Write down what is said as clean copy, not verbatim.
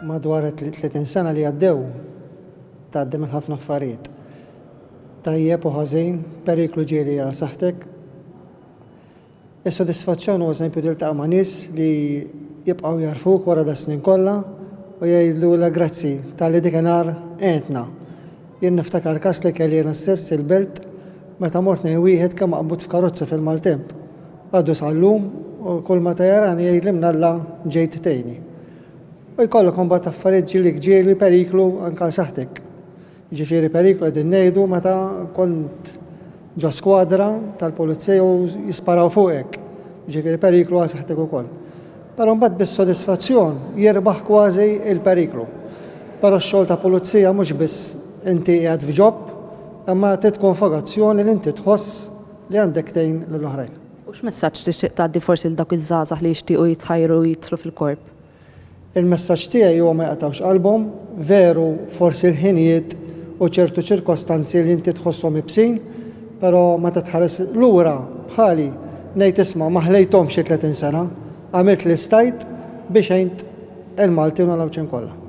madwar 30 sena li għaddew tgħaddi minn ħafna affarijiet. Tajjeb u ħażin, periklu ġieli għal saħħtek. Is-sodisfazzjon huwa eżempju tiltaqa' ma' nies li jibqgħu jarfuk wara da snin kollha u jgħidlulek grazzi tal-li dikinhar qiegħdna. Jien niftakar każ li kelli jiena stess il-belt meta mort ngħid wieħed kemm maqbud f'karozza fil-maltemp. Għadu sal-lum u kull ma jarani jgħidlimna Alla ġejt tgħinni. U jkollok imbagħad affarijiet ġieli ġieli periklu anke saħħtek. Ġifieri periklu qegħdin ngħidu meta kont ġo skwadra tal-pulizija u jisparaw fuqek. Ġifieri periklu għal saħħtek ukoll. Però mbagħad bis-sodisfazzjon jirbaħ kważi il-periklu. Però x-xogħol ta' pulizija mhux biss inti qiegħed f'ġobb, imma tkun fogazzjoni li inti tħoss li għandek tgħin lill-oħrajn. U x'messaġġ tixtieq tgħaddi forsi l dawk iż-żgħażagħ li jixtiequ jitħajru jidħlu fil-korp? Il-messaġġ tiegħi huwa ma jaqtgħux qalbhom, veru forsi l-ħinijiet u ċertu ċirkostanzi li inti tħosshom ibsin, però meta tħares lura bħali ngħid isma' ma ħlejthomx xi 30 sena, għamilt li stajt biex għajnt il-Malti u nagħlawċin kollha.